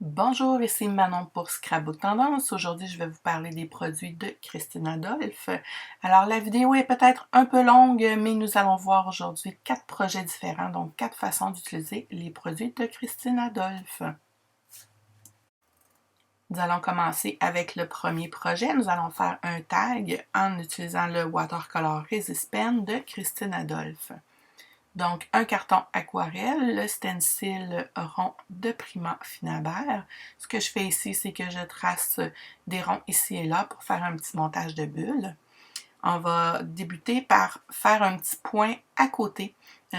Bonjour, ici Manon pour Scrapbook Tendance. Aujourd'hui, je vais vous parler des produits de Christine Adolphe. Alors, la vidéo est peut-être un peu longue, mais nous allons voir aujourd'hui 4 projets différents, donc 4 façons d'utiliser les produits de Christine Adolphe. Nous allons commencer avec le premier projet. Nous allons faire un tag en utilisant le Watercolor Resist Pen de Christine Adolphe. Donc, un carton aquarelle, le stencil rond de Prima Finabert. Ce que je fais ici, c'est que je trace des ronds ici et là pour faire un petit montage de bulles. On va débuter par faire un petit point à côté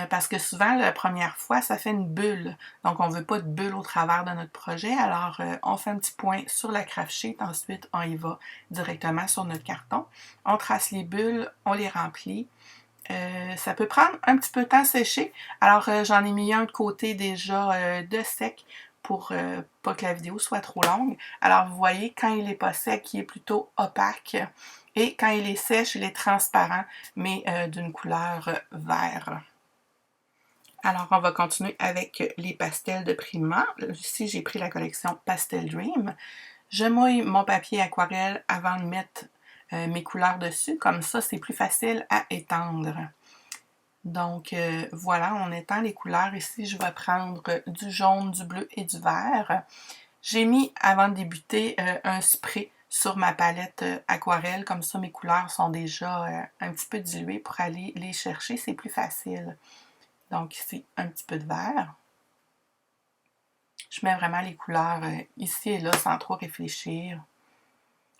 parce que souvent, la première fois, ça fait une bulle. Donc, on ne veut pas de bulle au travers de notre projet. Alors, on fait un petit point sur la craft sheet. Ensuite, on y va directement sur notre carton. On trace les bulles, on les remplit. Ça peut prendre un petit peu de temps à sécher. Alors, j'en ai mis un de côté déjà de sec pour pas que la vidéo soit trop longue. Alors, vous voyez, quand il n'est pas sec, il est plutôt opaque. Et quand il est sèche, il est transparent, mais d'une couleur vert. Alors, on va continuer avec les pastels de Prima. Ici, j'ai pris la collection Pastel Dream. Je mouille mon papier aquarelle avant de mettre mes couleurs dessus. Comme ça, c'est plus facile à étendre. Donc, voilà, on étend les couleurs. Ici, je vais prendre du jaune, du bleu et du vert. J'ai mis, avant de débuter, un spray sur ma palette aquarelle. Comme ça, mes couleurs sont déjà un petit peu diluées pour aller les chercher. C'est plus facile. Donc, ici, un petit peu de vert. Je mets vraiment les couleurs ici et là sans trop réfléchir.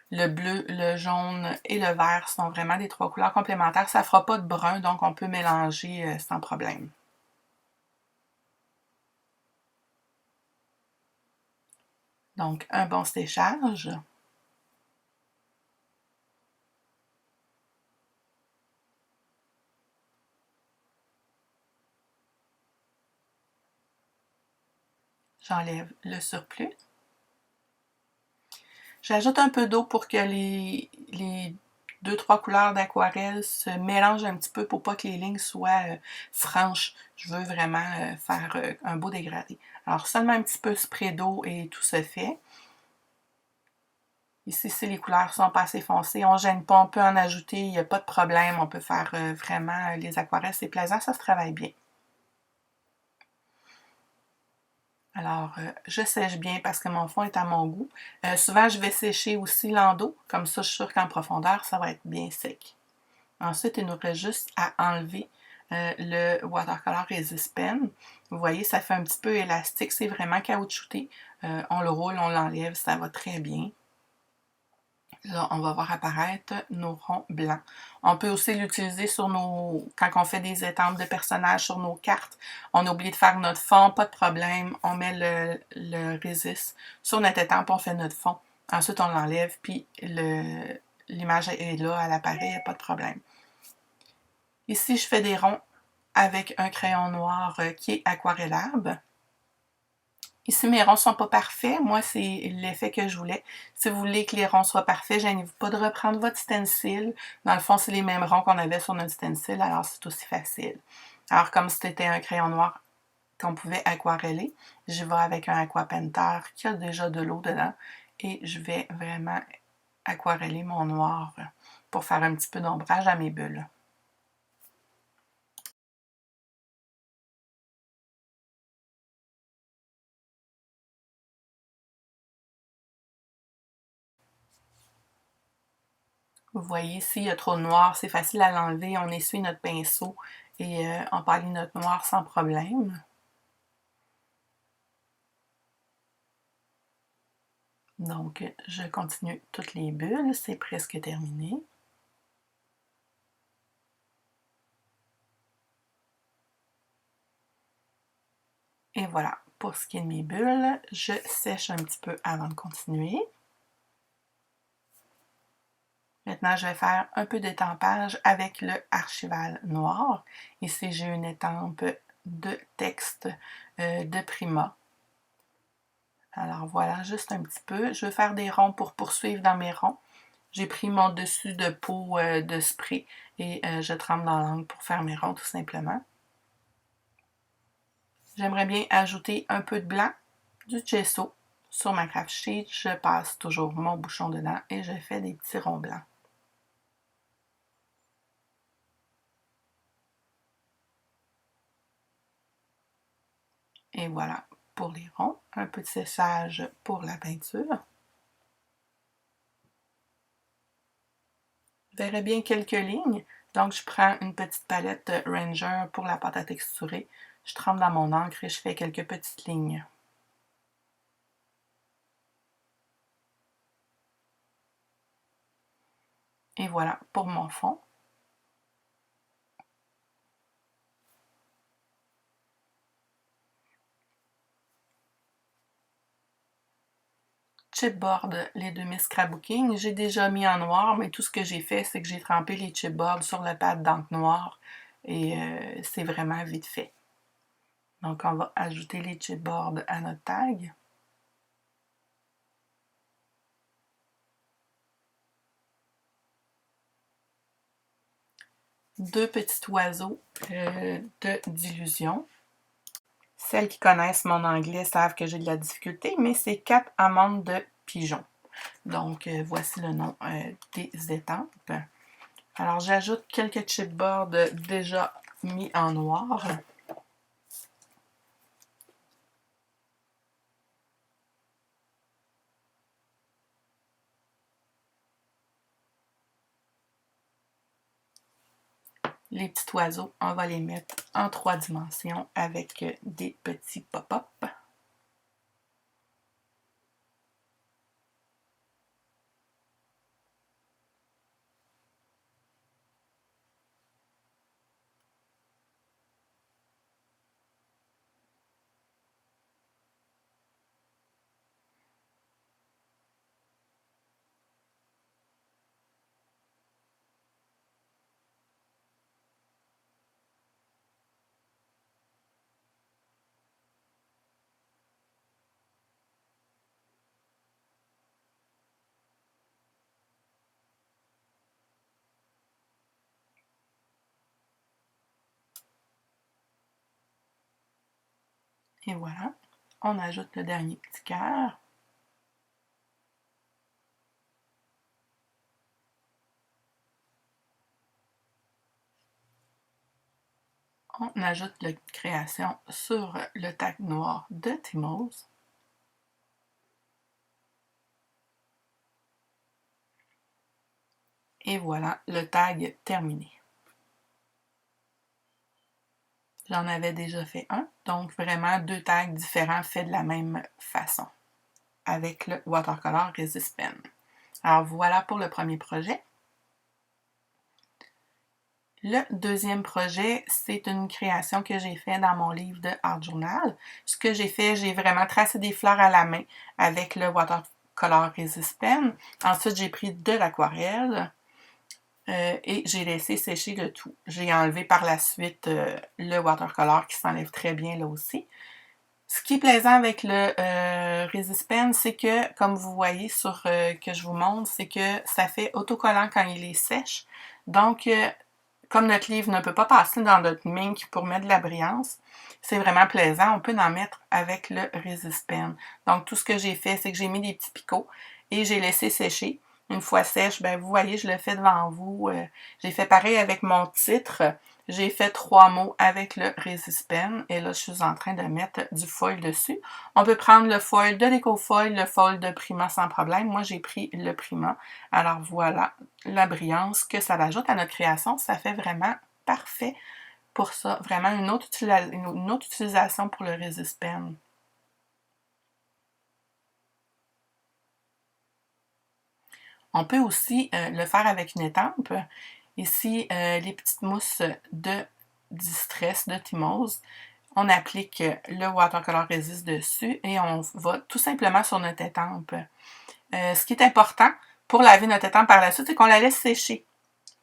Le bleu, le jaune et le vert sont vraiment des 3 couleurs complémentaires. Ça ne fera pas de brun, donc on peut mélanger sans problème. Donc, un bon séchage. J'enlève le surplus. J'ajoute un peu d'eau pour que les 2-3 couleurs d'aquarelle se mélangent un petit peu pour pas que les lignes soient franches. Je veux vraiment faire un beau dégradé. Alors, seulement un petit peu spray d'eau et tout se fait. Ici, si les couleurs sont pas assez foncées, on ne gêne pas, on peut en ajouter, il n'y a pas de problème. On peut faire vraiment les aquarelles, c'est plaisant, ça se travaille bien. Alors, je sèche bien parce que mon fond est à mon goût. Souvent, je vais sécher aussi l'endos. Comme ça, je suis sûre qu'en profondeur, ça va être bien sec. Ensuite, il nous reste juste à enlever le Watercolor Resist Pen. Vous voyez, ça fait un petit peu élastique. C'est vraiment caoutchouté. On le roule, on l'enlève, ça va très bien. Là, on va voir apparaître nos ronds blancs. On peut aussi l'utiliser sur quand on fait des étampes de personnages sur nos cartes. On a oublié de faire notre fond, pas de problème. On met le résiste sur notre étampe, on fait notre fond. Ensuite, on l'enlève, puis l'image est là, elle apparaît, il n'y a pas de problème. Ici, je fais des ronds avec un crayon noir qui est aquarellable. Ici, mes ronds ne sont pas parfaits. Moi, c'est l'effet que je voulais. Si vous voulez que les ronds soient parfaits, gênez-vous pas de reprendre votre stencil. Dans le fond, c'est les mêmes ronds qu'on avait sur notre stencil, alors c'est aussi facile. Alors, comme c'était un crayon noir qu'on pouvait aquareller, je vais avec un aquapenteur qui a déjà de l'eau dedans et je vais vraiment aquareller mon noir pour faire un petit peu d'ombrage à mes bulles. Vous voyez, s'il y a trop de noir, c'est facile à l'enlever. On essuie notre pinceau et on palie notre noir sans problème. Donc, je continue toutes les bulles. C'est presque terminé. Et voilà, pour ce qui est de mes bulles, je sèche un petit peu avant de continuer. Maintenant, je vais faire un peu d'étampage avec le archival noir. Ici, j'ai une étampe de texte de Prima. Alors voilà, juste un petit peu. Je vais faire des ronds pour poursuivre dans mes ronds. J'ai pris mon dessus de peau de spray et je trempe dans l'angle pour faire mes ronds tout simplement. J'aimerais bien ajouter un peu de blanc, du gesso Sur ma craft sheet, je passe toujours mon bouchon dedans et je fais des petits ronds blancs. Et voilà pour les ronds. Un peu de séchage pour la peinture. Vous verrez bien quelques lignes. Donc, je prends une petite palette Ranger pour la pâte à texturer. Je trempe dans mon encre et je fais quelques petites lignes. Et voilà pour mon fond. Chipboard, les demi scrapbooking. J'ai déjà mis en noir, mais tout ce que j'ai fait, c'est que j'ai trempé les chipboards sur le pad d'encre noire et c'est vraiment vite fait. Donc, on va ajouter les chipboards à notre tag. Deux petits oiseaux de d'illusion. Celles qui connaissent mon anglais savent que j'ai de la difficulté, mais c'est 4 amandes de pigeon. Donc, voici le nom des étampes. Alors, j'ajoute quelques chipboards déjà mis en noir. Les petits oiseaux, on va les mettre en 3 dimensions avec des petits pop-up. Et voilà, on ajoute le dernier petit cœur. On ajoute la création sur le tag noir de Timos. Et voilà le tag terminé. J'en avais déjà fait un, donc vraiment 2 tags différents faits de la même façon avec le Watercolor Resist Pen. Alors voilà pour le premier projet. Le deuxième projet, c'est une création que j'ai fait dans mon livre de Art Journal. Ce que j'ai fait, j'ai vraiment tracé des fleurs à la main avec le Watercolor Resist Pen. Ensuite, j'ai pris de l'aquarelle et j'ai laissé sécher le tout. J'ai enlevé par la suite le watercolor qui s'enlève très bien là aussi. Ce qui est plaisant avec le Resist Pen, c'est que, comme vous voyez sur que je vous montre, c'est que ça fait autocollant quand il est sèche. Donc, comme notre livre ne peut pas passer dans notre mink pour mettre de la brillance, c'est vraiment plaisant. On peut en mettre avec le Resist Pen. Donc, tout ce que j'ai fait, c'est que j'ai mis des petits picots et j'ai laissé sécher. Une fois sèche, ben vous voyez, je le fais devant vous. J'ai fait pareil avec mon titre. J'ai fait 3 mots avec le Resist Pen et là, je suis en train de mettre du foil dessus. On peut prendre le foil de l'Ecofoil, le foil de Prima sans problème. Moi, j'ai pris le Prima. Alors voilà la brillance que ça ajoute à notre création. Ça fait vraiment parfait pour ça. Vraiment une autre utilisation pour le Resist Pen. On peut aussi le faire avec une étampe. Ici, les petites mousses de Distress de Timos. On applique le Watercolor Resist dessus et on va tout simplement sur notre étampe. Ce qui est important pour laver notre étampe par la suite, c'est qu'on la laisse sécher.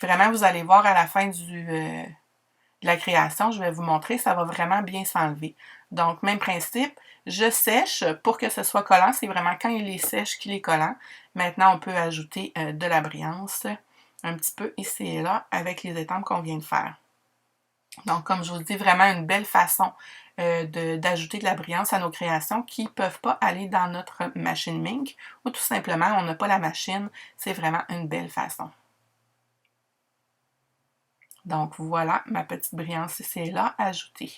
Vraiment, vous allez voir à la fin de la création, je vais vous montrer, ça va vraiment bien s'enlever. Donc, même principe, je sèche pour que ce soit collant. C'est vraiment quand il est sèche qu'il est collant. Maintenant, on peut ajouter de la brillance un petit peu ici et là avec les étampes qu'on vient de faire. Donc, comme je vous dis, vraiment une belle façon d'ajouter de la brillance à nos créations qui ne peuvent pas aller dans notre machine Mink ou tout simplement on n'a pas la machine. C'est vraiment une belle façon. Donc voilà ma petite brillance ici et là ajoutée.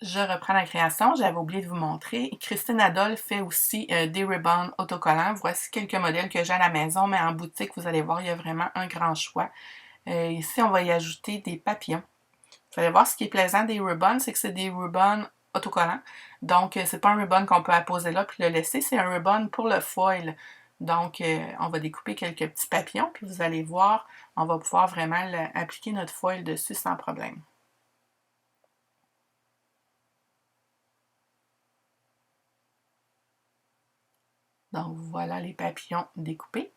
Je reprends la création, j'avais oublié de vous montrer. Christine Adolphe fait aussi des ribbons autocollants. Voici quelques modèles que j'ai à la maison, mais en boutique, vous allez voir, il y a vraiment un grand choix. Ici, on va y ajouter des papillons. Vous allez voir, ce qui est plaisant des ribbons, c'est que c'est des ribbons autocollants. Donc, c'est pas un ribbon qu'on peut apposer là puis le laisser, c'est un ribbon pour le foil. Donc, on va découper quelques petits papillons, puis vous allez voir, on va pouvoir vraiment appliquer notre foil dessus sans problème. Donc, voilà les papillons découpés.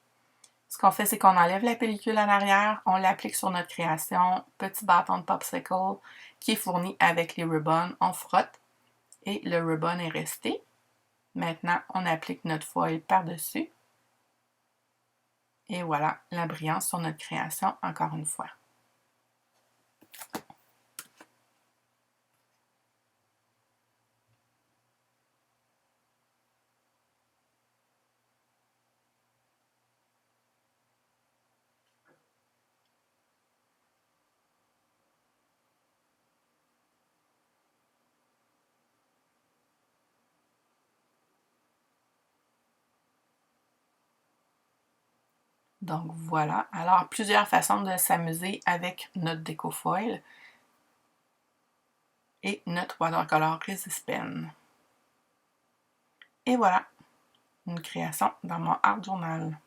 Ce qu'on fait, c'est qu'on enlève la pellicule en arrière, on l'applique sur notre création, petit bâton de popsicle qui est fourni avec les ribbons, on frotte et le ribbon est resté. Maintenant, on applique notre foil par-dessus. Et voilà, la brillance sur notre création, encore une fois. Donc voilà, alors plusieurs façons de s'amuser avec notre déco foil et notre watercolor Resist Pen. Et voilà, une création dans mon art journal.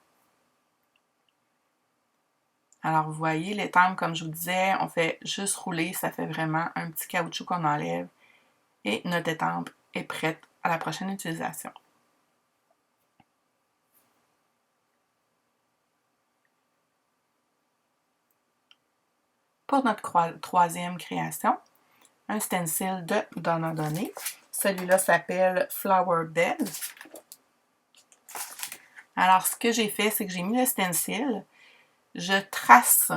Alors vous voyez, l'étampe, comme je vous disais, on fait juste rouler, ça fait vraiment un petit caoutchouc qu'on enlève et notre étampe est prête à la prochaine utilisation. Pour notre troisième création, un stencil de Donna Donné. Celui-là s'appelle Flower Bed. Alors, ce que j'ai fait, c'est que j'ai mis le stencil, je trace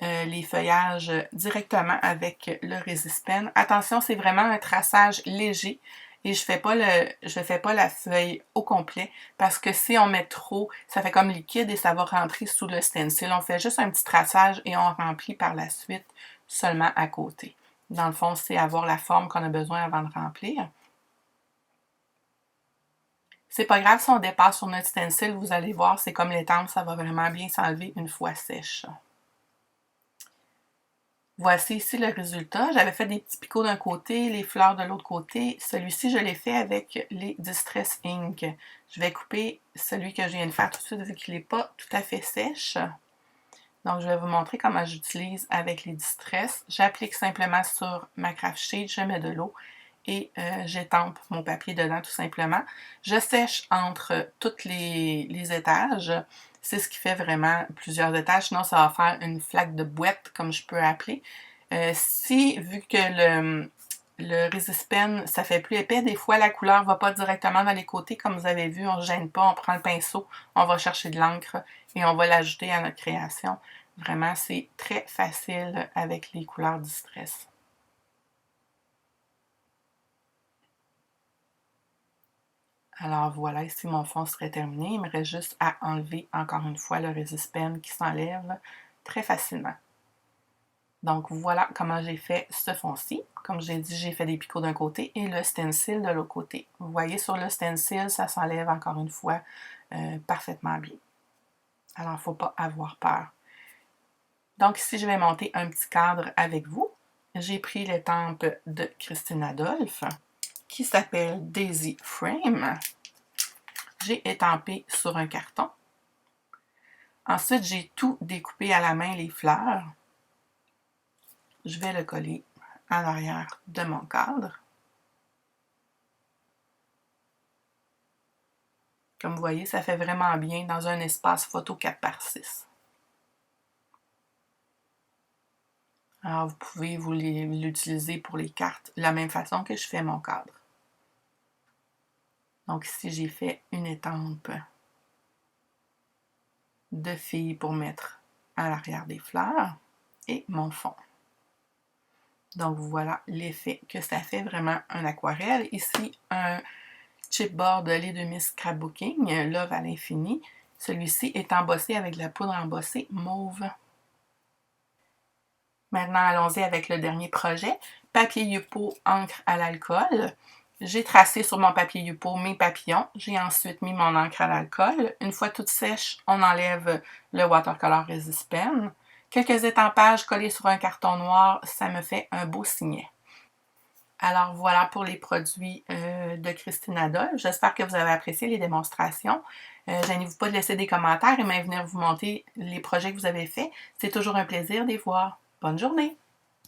les feuillages directement avec le Resist Pen. Attention, c'est vraiment un traçage léger et je fais pas la feuille au complet parce que si on met trop, ça fait comme liquide et ça va rentrer sous le stencil. On fait juste un petit traçage et on remplit par la suite seulement à côté. Dans le fond, c'est avoir la forme qu'on a besoin avant de remplir. C'est pas grave si on dépasse sur notre stencil, vous allez voir, c'est comme l'étampe, ça va vraiment bien s'enlever une fois sèche. Voici ici le résultat. J'avais fait des petits picots d'un côté, les fleurs de l'autre côté. Celui-ci, je l'ai fait avec les Distress Ink. Je vais couper celui que je viens de faire tout de suite vu qu'il n'est pas tout à fait sèche. Donc, je vais vous montrer comment j'utilise avec les Distress. J'applique simplement sur ma craft sheet, je mets de l'eau et j'étampe mon papier dedans tout simplement. Je sèche entre tous les étages. C'est ce qui fait vraiment plusieurs étages. Sinon, ça va faire une flaque de boîte, comme je peux appeler. Vu que le Resist Pen, ça fait plus épais, des fois, la couleur ne va pas directement dans les côtés. Comme vous avez vu, on ne gêne pas. On prend le pinceau, on va chercher de l'encre et on va l'ajouter à notre création. Vraiment, c'est très facile avec les couleurs Distress. Alors voilà, ici mon fond serait terminé. Il me reste juste à enlever encore une fois le Resist Pen qui s'enlève très facilement. Donc voilà comment j'ai fait ce fond-ci. Comme j'ai dit, j'ai fait des picots d'un côté et le stencil de l'autre côté. Vous voyez sur le stencil, ça s'enlève encore une fois parfaitement bien. Alors il ne faut pas avoir peur. Donc ici, je vais monter un petit cadre avec vous. J'ai pris l'étampe de Christine Adolphe qui s'appelle Daisy Frame. J'ai étampé sur un carton. Ensuite, j'ai tout découpé à la main, les fleurs. Je vais le coller à l'arrière de mon cadre. Comme vous voyez, ça fait vraiment bien dans un espace photo 4x6. Alors, vous pouvez l'utiliser pour les cartes de la même façon que je fais mon cadre. Donc ici, j'ai fait une étampe de filles pour mettre à l'arrière des fleurs et mon fond. Donc voilà l'effet que ça fait, vraiment un aquarelle. Ici, un chipboard de Les 2000 Scrapbooking, Love à l'infini. Celui-ci est embossé avec de la poudre embossée mauve. Maintenant, allons-y avec le dernier projet. Papier Yupo, encre à l'alcool. J'ai tracé sur mon papier Yupo mes papillons. J'ai ensuite mis mon encre à l'alcool. Une fois toute sèche, on enlève le Watercolor Resist Pen. Quelques étampages collés sur un carton noir, ça me fait un beau signet. Alors voilà pour les produits de Christine Adolphe. J'espère que vous avez apprécié les démonstrations. Gênez-vous pas de laisser des commentaires et même venir vous montrer les projets que vous avez faits. C'est toujours un plaisir de les voir. Bonne journée!